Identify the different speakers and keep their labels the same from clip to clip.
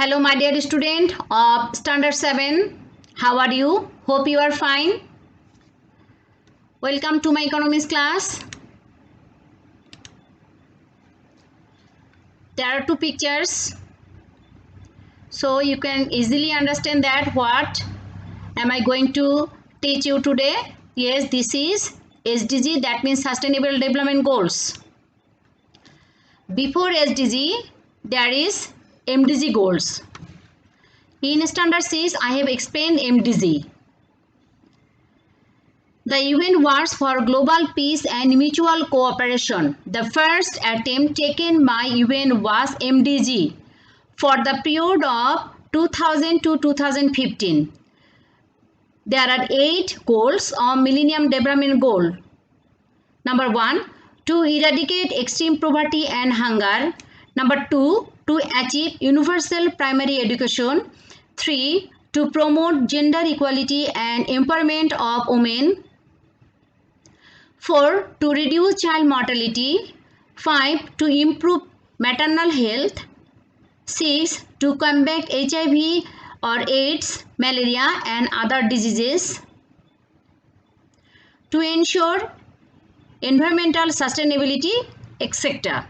Speaker 1: Hello my dear student of standard 7. How are you? Hope you are fine. Welcome to my economics class. There are two pictures, so you can easily understand that what am I going to teach you today. Yes, this is SDG, that means Sustainable Development Goals. Before SDG there is MDG goals. In standard 6 I have explained MDG. The UN works for global peace and mutual cooperation. The first attempt taken by UN was MDG for the period of 2000 to 2015. There are 8 goals of Millennium Development Goal. Number 1, to eradicate extreme poverty and hunger. Number 2, to achieve universal primary education. 3, to promote gender equality and empowerment of women. 4, to reduce child mortality. 5, to improve maternal health. 6, to combat HIV or AIDS, malaria and other diseases. To ensure environmental sustainability, etc.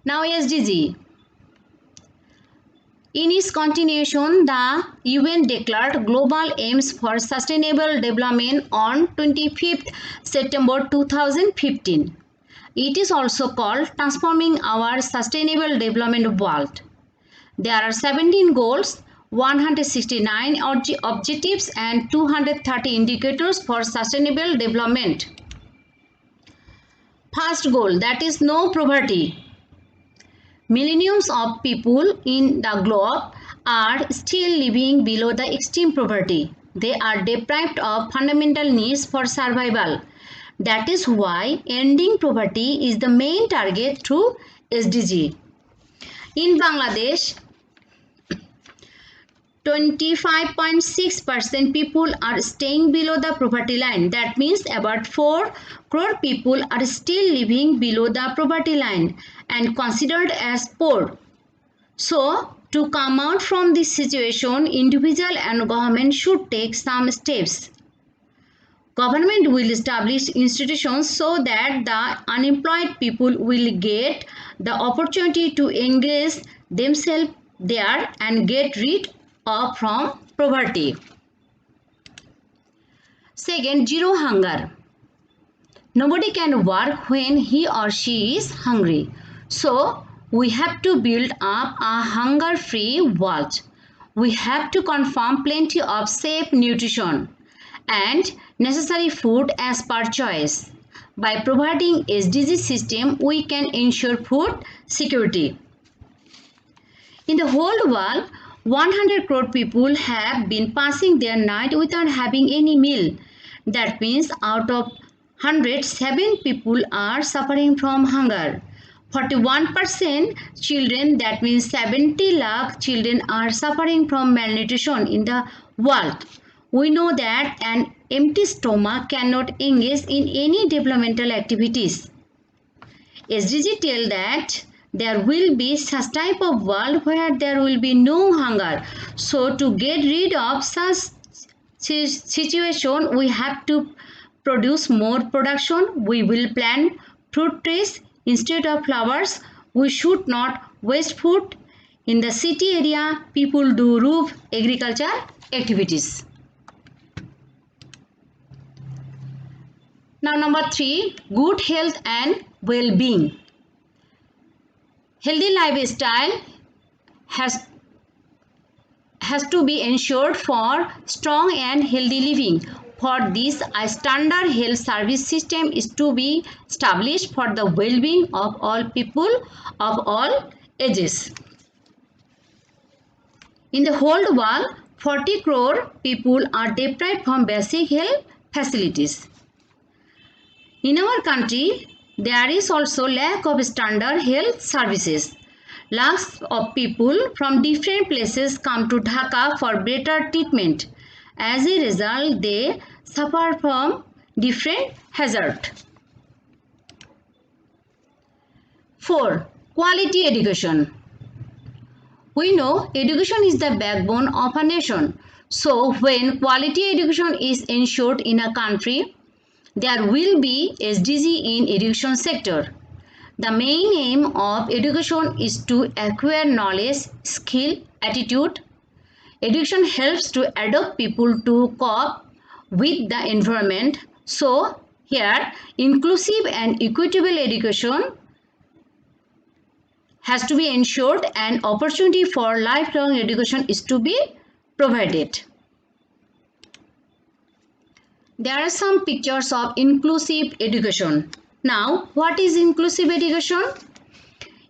Speaker 1: Now SDG. In its continuation, the UN declared global aims for sustainable development on 25th September 2015. It is also called Transforming Our Sustainable Development World. There are 17 goals, 169 objectives and 230 indicators for sustainable development. First goal, that is no poverty. Millions of people in the globe are still living below the extreme poverty. They are deprived of fundamental needs for survival. That is why ending poverty is the main target through SDG. In Bangladesh, 25.6% people are staying below the poverty line. That means about 4 crore people are still living below the poverty line and considered as poor. So, to come out from this situation, individual and government should take some steps. Government will establish institutions so that the unemployed people will get the opportunity to engage themselves there and get rid of from poverty. Second, zero hunger. Nobody can work when he or she is hungry. So, we have to build up a hunger-free world. We have to confirm plenty of safe nutrition and necessary food as per choice. By providing SDG system, we can ensure food security. In the whole world, 100 crore people have been passing their night without having any meal. That means out of 100, 7 people are suffering from hunger. 41% children, that means 70 lakh children are suffering from malnutrition in the world. We know that an empty stomach cannot engage in any developmental activities. SDG tell that there will be such type of world where there will be no hunger. So to get rid of such situation, we have to produce more production. We will plant fruit trees instead of flowers. We should not waste food. In the city area, people do roof agriculture activities. Now number 3, good health and well-being. Healthy lifestyle has to be ensured for strong and healthy living. For this, a standard health service system is to be established for the well-being of all people of all ages. In the whole world, 40 crore people are deprived from basic health facilities. In our country, there is also lack of standard health services. Lakhs of people from different places come to Dhaka for better treatment. As a result, they suffer from different hazards. 4. Quality education. We know education is the backbone of a nation. So when quality education is ensured in a country, there will be SDG in education sector. The main aim of education is to acquire knowledge, skill, attitude. Education helps to adopt people to cope with the environment. So here, inclusive and equitable education has to be ensured and opportunity for lifelong education is to be provided. There are some pictures of inclusive education. Now, what is inclusive education?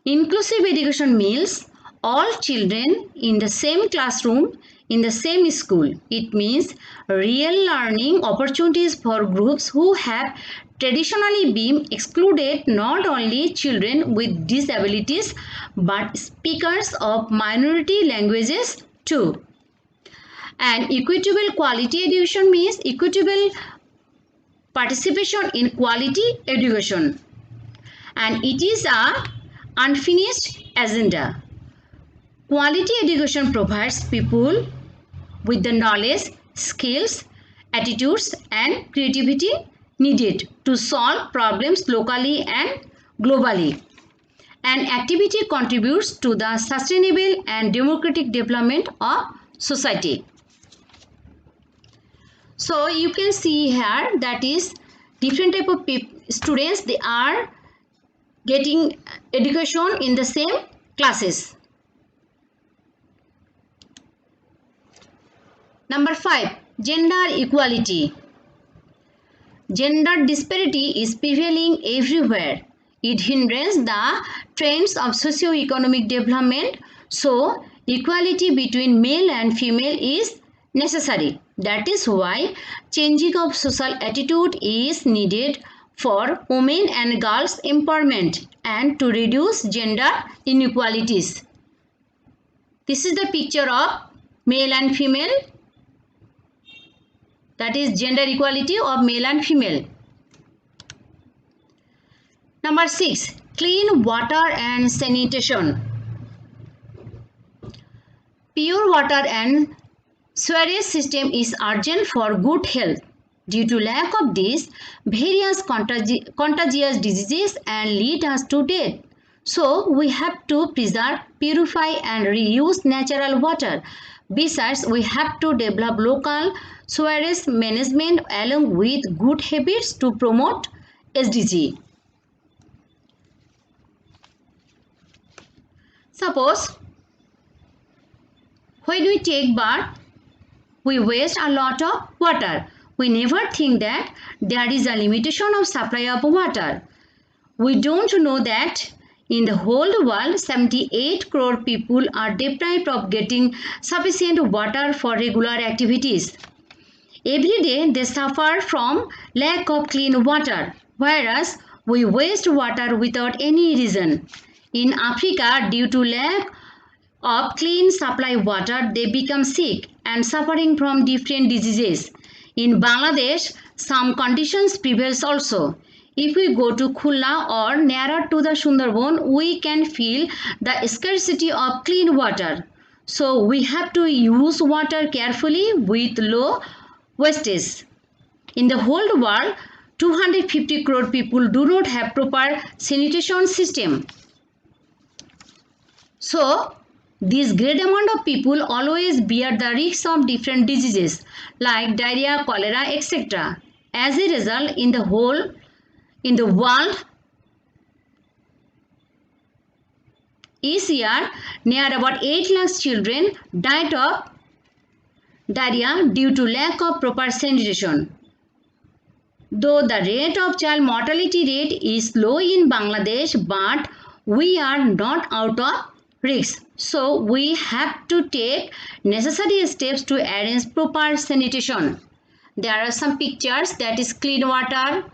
Speaker 1: Inclusive education means all children in the same classroom, in the same school. It means real learning opportunities for groups who have traditionally been excluded, not only children with disabilities but speakers of minority languages too. And equitable quality education means equitable participation in quality education. And it is a unfinished agenda. Quality education provides people with the knowledge, skills, attitudes and creativity needed to solve problems locally and globally. And activity contributes to the sustainable and democratic development of society. So you can see here that is different type of students, they are getting education in the same classes. Number 5, gender equality. Gender disparity is prevailing everywhere. It hinders the trends of socio-economic development. So equality between male and female is necessary. That is why changing of social attitude is needed for women and girls empowerment and to reduce gender inequalities. This is the picture of male and female. That is gender equality of male and female. Number 6, clean water and sanitation. Pure water and sewerage system is urgent for good health. Due to lack of this, various contagious diseases and lead us to death. So we have to preserve, purify and reuse natural water. Besides, we have to develop local sewerage management along with good habits to promote SDG. Suppose when we take bath, we waste a lot of water. We never think that there is a limitation of supply of water. We don't know that in the whole world, 78 crore people are deprived of getting sufficient water for regular activities. Every day they suffer from lack of clean water, whereas we waste water without any reason. In Africa, due to lack of clean supply water, they become sick and suffering from different diseases. In Bangladesh, some conditions prevail also. If we go to Khulna or nearer to the Sundarban, we can feel the scarcity of clean water. So we have to use water carefully with low wastage. In the whole world, 250 crore people do not have proper sanitation system. So this great amount of people always bear the risks of different diseases like diarrhea, cholera, etc. As a result, in the world, each year near about 8 lakhs children died of diarrhea due to lack of proper sanitation. Though the rate of child mortality rate is low in Bangladesh, but we are not out of risk. So we have to take necessary steps to arrange proper sanitation. There are some pictures, that is clean water.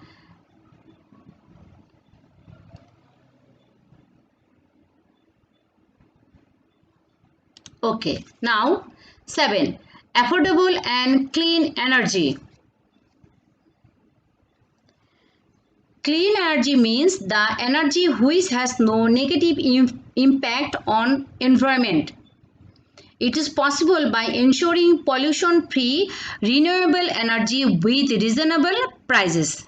Speaker 1: Okay, now 7. Affordable and clean energy. Clean energy means the energy which has no negative impact on environment. It is possible by ensuring pollution-free renewable energy with reasonable prices.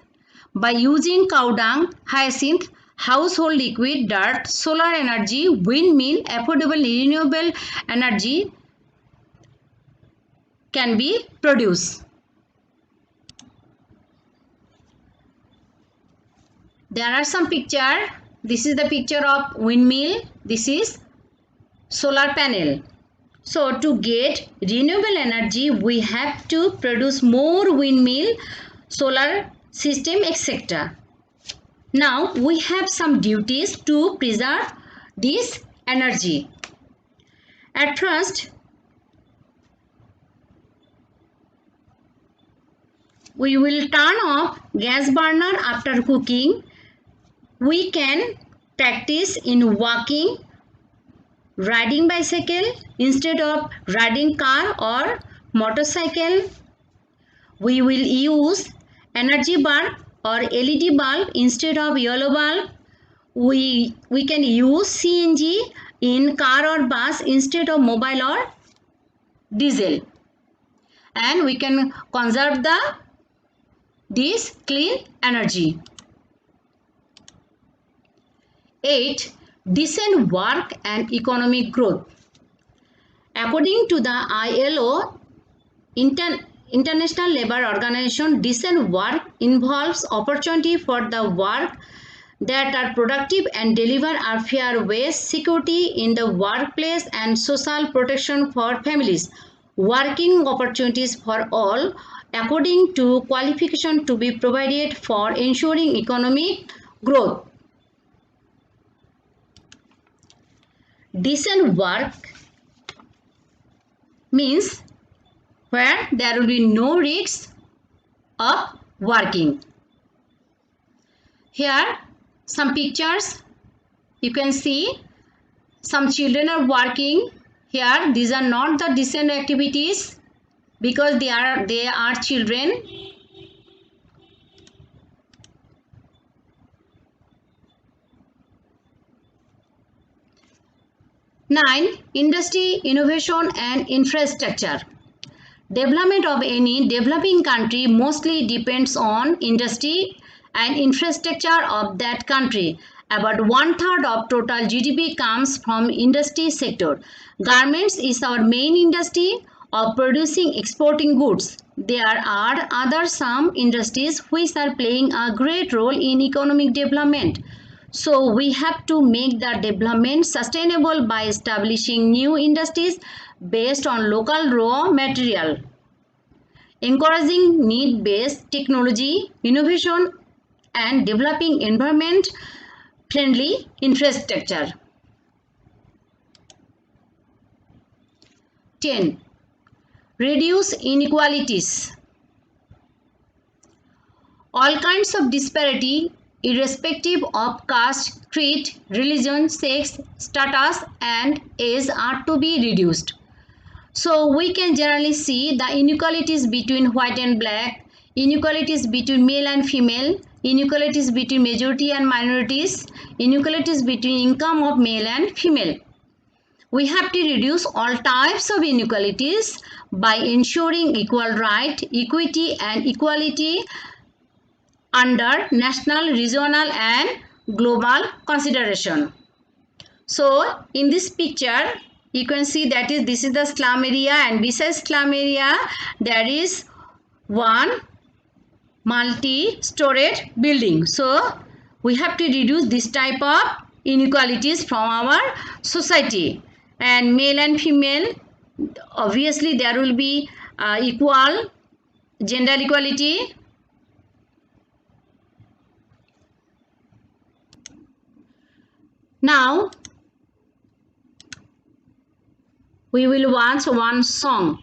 Speaker 1: By using cow dung, hyacinth, household liquid, dirt, solar energy, windmill, affordable renewable energy can be produced. There are some picture. This is the picture of windmill. This is solar panel. So to get renewable energy, we have to produce more windmill, solar system, etc. Now we have some duties to preserve this energy. At first, we will turn off gas burner after cooking. We can practice in walking, riding bicycle instead of riding car or motorcycle. We will use energy bulb or LED bulb instead of yellow bulb. We can use CNG in car or bus instead of mobile or diesel. And we can conserve this clean energy. 8. Decent work and economic growth. According to the ILO, International Labour Organization, decent work involves opportunity for the work that are productive and deliver a fair wage, security in the workplace and social protection for families, working opportunities for all, according to qualification to be provided for ensuring economic growth. Decent work means where there will be no risks of working. Here some pictures you can see. Some children are working here. These are not the decent activities because they are children. Nine, industry, innovation and infrastructure. Development of any developing country mostly depends on industry and infrastructure of that country. About 1/3 of total GDP comes from industry sector. Garments is our main industry of producing exporting goods. There are other some industries which are playing a great role in economic development. So we have to make the development sustainable by establishing new industries based on local raw material, encouraging need-based technology, innovation and developing environment-friendly infrastructure. 10. Reduce inequalities. All kinds of disparity irrespective of caste, creed, religion, sex, status and age are to be reduced. So we can generally see the inequalities between white and black, inequalities between male and female, inequalities between majority and minorities, inequalities between income of male and female. We have to reduce all types of inequalities by ensuring equal right, equity and equality under national, regional and global consideration. So in this picture you can see that this is the slum area, and besides slum area there is one multi-storied building. So we have to reduce this type of inequalities from our society. And male and female, obviously there will be equal gender equality. Now we will watch one song.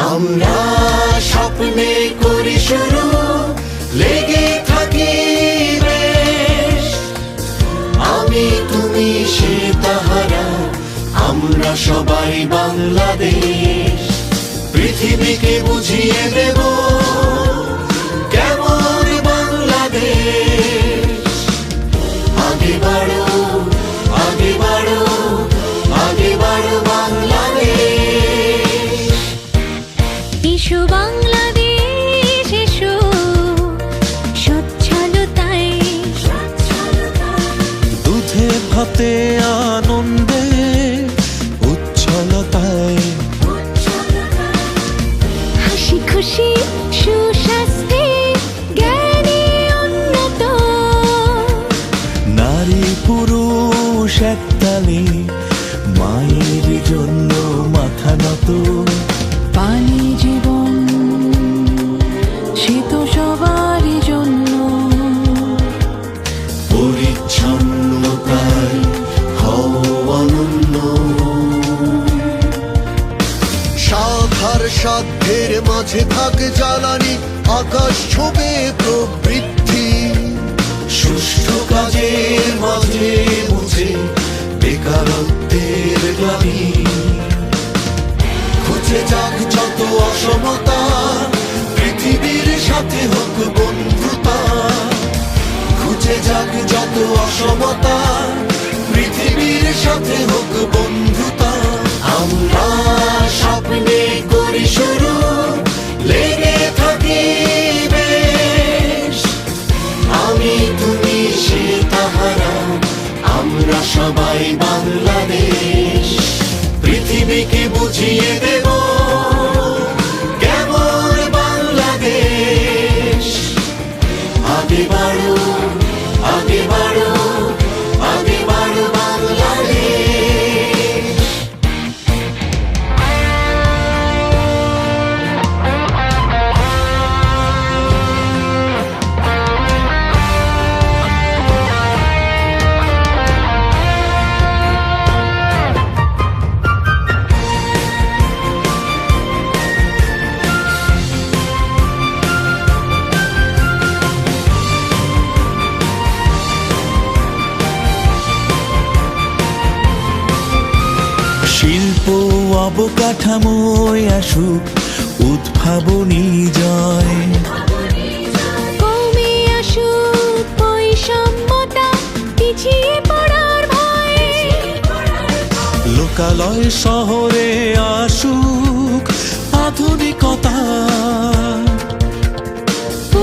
Speaker 2: আমরা স্বপ্নে করি শুরু, লেগে থাকি রে আমরা সবাই বাংলাদেশ, পৃথিবীকে বুঝিয়ে দেব কেমন বাংলাদেশ। আগে বাড়ো, আগে বাড়ো, আগে বাড়ো বাংলাদেশ।
Speaker 3: এসো বাংলাদেশ এসো, সচ্ছলতায়
Speaker 2: দুধে ভাতে আনন্দে উচ্ছলতায়,
Speaker 3: হাসি খুশি সুস্বাস্থ্যে জ্ঞানে উন্নত,
Speaker 2: নারী পুরুষ একতালে মায়ের জন্য মাথা নত।
Speaker 3: পানি জীবন সে তো সবারই জন্য,
Speaker 2: পরিচ্ছন্নতায় হও অনন্য। সাধার সাধ্যের মাঝে থাকে জ্বালানি, আকাশ ছোবে প্রবৃদ্ধি। সুষ্ঠু কাজের মাঝে মুছে বেকারত্বের গ্লানি। খুঁজে যাক যত অসমতা, পৃথিবীর সাথে হোক বন্ধুতা। খুঁজে যাক যত অসমতা, পৃথিবীর সাথে হোক বন্ধুতা। আমরা স্বপ্নে করি শুরু, লেগে থাকি বেশ। আমি তুমি সে তাহারা, আমরা সবাই বাংলাদেশ। পৃথিবীকে বুঝিয়ে দেব কেমন বাংলাদেশ। আগে বাড়ো, আগে বাড়ো, আগে বাড়ো বাংলাদেশ। শিল্প অবকাঠামোয় আসুক উদ্ভাবনী জয়।
Speaker 3: কমে আসুক বৈষম্যতা, পিছিয়ে পড়ার ভয়।
Speaker 2: লোকালয় শহরে আসুক আধুনিকতা।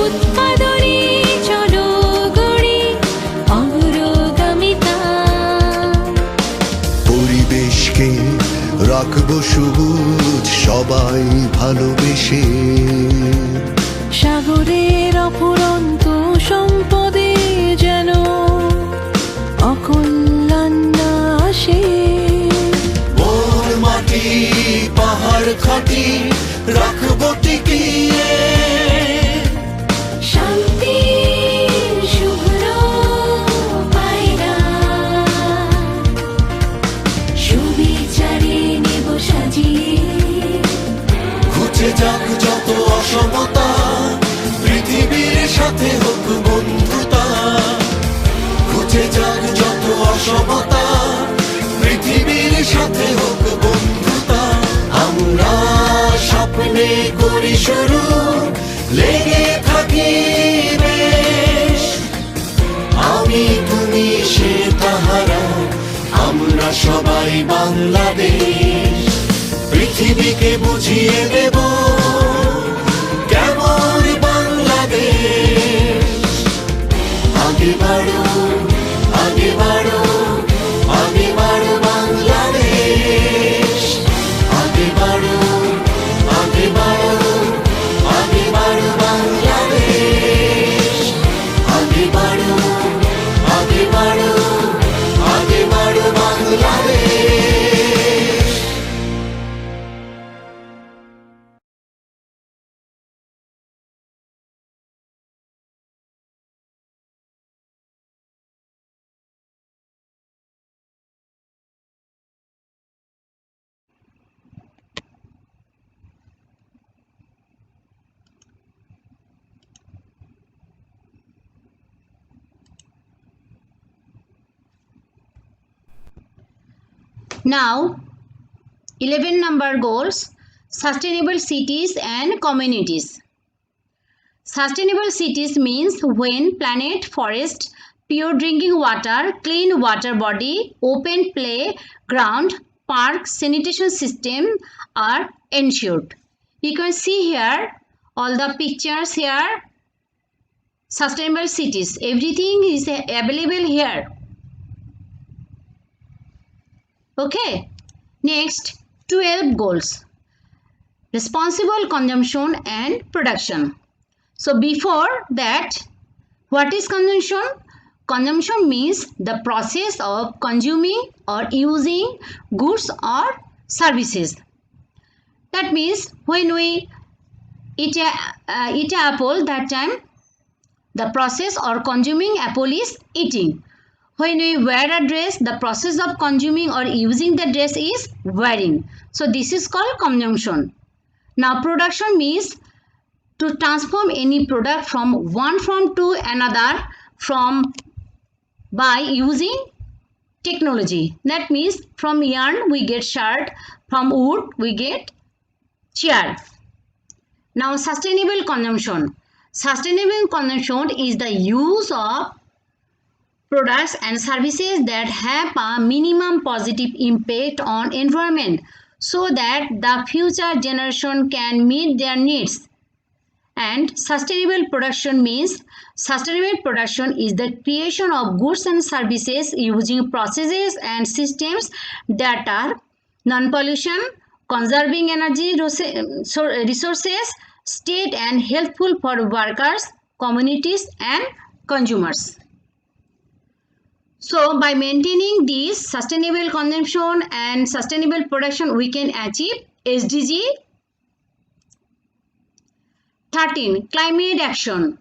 Speaker 3: উৎপাদনে চলো গড়ে অগ্রগামিতা,
Speaker 2: পরিবেশকে রাখবো সবুজ সবাই ভালোবেসে।
Speaker 3: সাগরের অফুরন্ত সম্পদে যেন অকল্যাণ না আসে।
Speaker 2: বন মাটি পাহাড় খাটি রাখবো টিকিয়ে।
Speaker 3: শান্তির শুভ্র পায়রা, সুবিচারে নেব সাজিয়ে।
Speaker 2: খুঁজে যাক যত অসমতা, পৃথিবীর সাথে হোক বন্ধুতা। খুঁজে যাক যত অসমতা, পৃথিবীর সাথে হোক বন্ধুতা। আমরা স্বপ্নে করি শুরু, লেগে থাকি বেশ। আমি তুমি সে তাহারা, আমরা সবাই বাংলাদেশ। পৃথিবীকে বুঝিয়ে দেব কেমন বাংলাদেশ। আগে বাড়ো, আগে বাড়ো, আগে বাড়ো বাংলাদেশ। আগে বাড়ো, আগে বাড়ো, আগে বাড়ো বাংলাদেশ। আগে বাড়ো, আগে বাড়ো, আগে বাড়ো Bangladesh.
Speaker 1: Now 11 number goals, sustainable cities and communities. Sustainable cities means when planet, forest, pure drinking water, clean water body, open play ground, park, sanitation system are ensured. You can see here all the pictures here. Sustainable cities, everything is available here. Okay, next 12 goals, responsible consumption and production. So before that, what is consumption? Consumption means the process of consuming or using goods or services. That means when we eat a apple, that time the process or consuming apple is eating. When we wear a dress, the process of consuming or using the dress is wearing. So this is called consumption. Now production means to transform any product from one form to another by using technology. That means from yarn we get shirt, from wood we get chair. Now sustainable consumption. Sustainable consumption is the use of products and services that have a minimum positive impact on environment so that the future generation can meet their needs. And sustainable production means sustainable production is the creation of goods and services using processes and systems that are non-pollution, conserving energy resources, state and helpful for workers, communities and consumers. So by maintaining these sustainable consumption and sustainable production, we can achieve SDG 13. Climate action.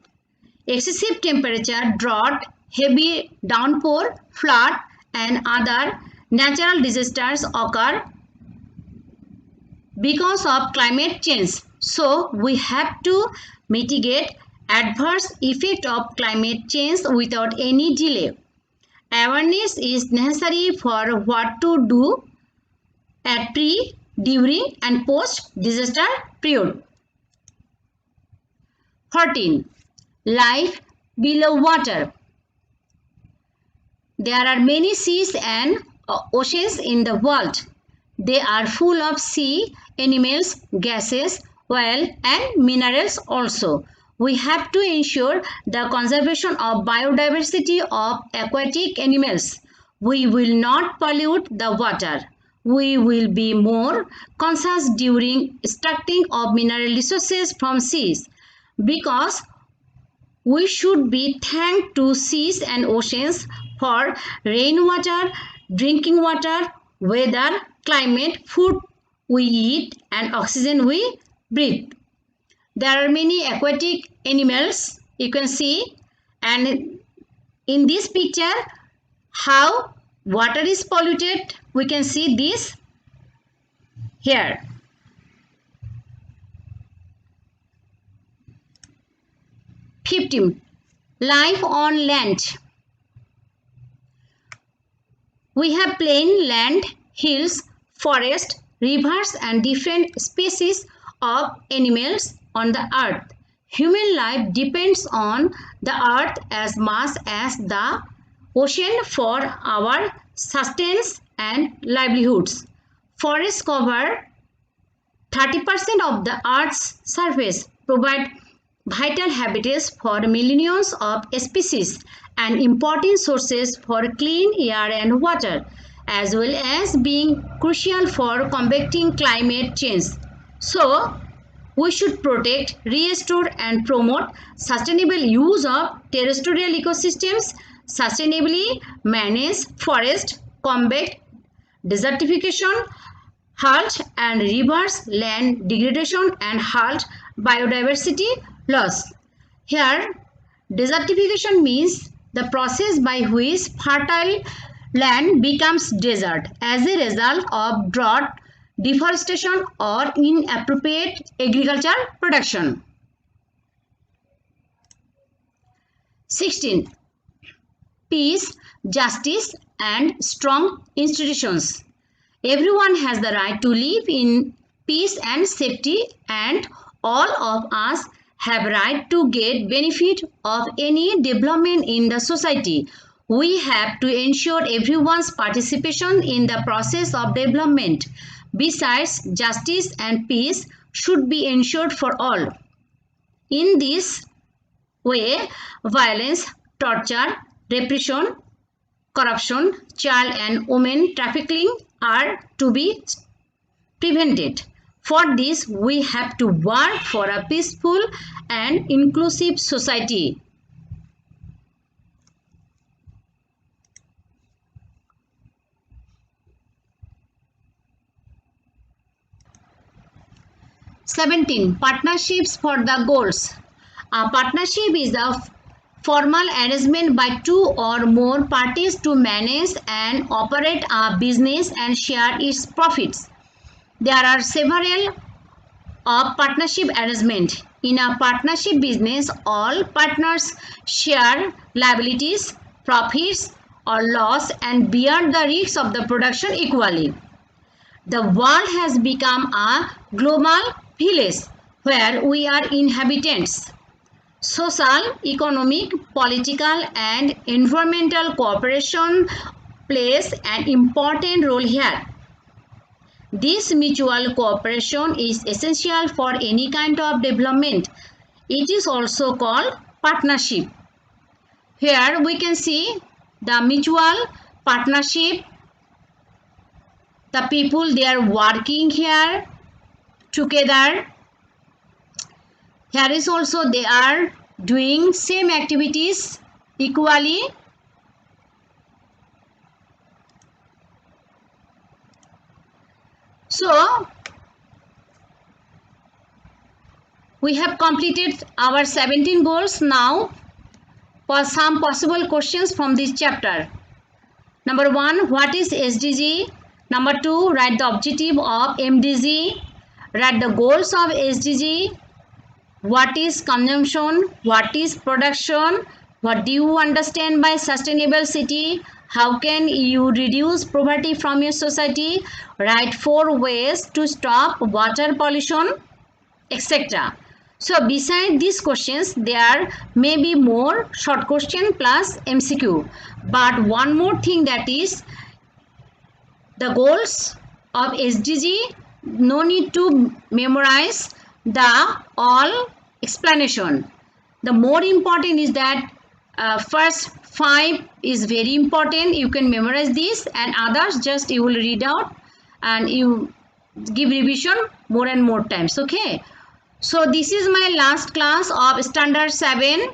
Speaker 1: Excessive temperature, drought, heavy downpour, flood and other natural disasters occur because of climate change. So we have to mitigate adverse effect of climate change without any delay. Awareness is necessary for what to do at pre, during and post disaster period. 14. Life below water. There are many seas and oceans in the world. They are full of sea animals, gases, oil and minerals also. We have to ensure the conservation of biodiversity of aquatic animals. We will not pollute the water. We will be more conscious during extracting of mineral resources from seas, because we should be thankful to seas and oceans for rainwater, drinking water, weather, climate, food we eat and oxygen we breathe. There are many aquatic animals you can see, and in this picture how water is polluted, we can see this here. Life on land. We have plain, land, hills, forest, rivers and different species of animals on the earth. Human life depends on the earth as much as the ocean for our sustenance and livelihoods. Forests cover 30% of the earth's surface, provide vital habitats for millions of species and important sources for clean air and water, as well as being crucial for combating climate change. So, we should protect, restore and promote sustainable use of terrestrial ecosystems, sustainably manage forest, combat desertification, halt and reverse land degradation and halt biodiversity loss. Here, desertification means the process by which fertile land becomes desert as a result of drought, deforestation or inappropriate agricultural production. 16. Peace, justice and strong institutions. Everyone has the right to live in peace and safety, and all of us have right to get benefit of any development in the society. We have to ensure everyone's participation in the process of development. Besides, justice and peace should be ensured for all. In this way, violence, torture, repression, corruption, child and women trafficking are to be prevented. For this, we have to work for a peaceful and inclusive society. (17) Partnerships for the goals. A partnership is a formal arrangement by two or more parties to manage and operate a business and share its profits. There are several of partnership arrangement. In a partnership business, all partners share liabilities, profits or loss and bear the risks of the production equally. The world has become a global village where we are inhabitants. Social, economic, political and environmental cooperation plays an important role here. This mutual cooperation is essential for any kind of development. It is also called partnership. Here we can see the mutual partnership. The people, they are working here together. Here is also they are doing same activities equally. So we have completed our 17 goals. Now for some possible questions from this chapter. Number 1, what is SDG? Number 2, write the objective of MDG. Write the goals of SDG. What is consumption? What is production? What do you understand by sustainable city? How can you reduce poverty from your society? Write 4 ways to stop water pollution, etc. So beside these questions, there may be more short question plus MCQ. But one more thing, that is the goals of SDG, no need to memorize the all explanation. The more important is that first 5 is very important. You can memorize this, and others just you will read out and you give revision more and more times. Okay. So this is my last class of standard 7.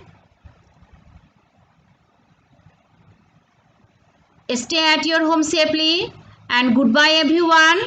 Speaker 1: Stay at your home safely and goodbye everyone.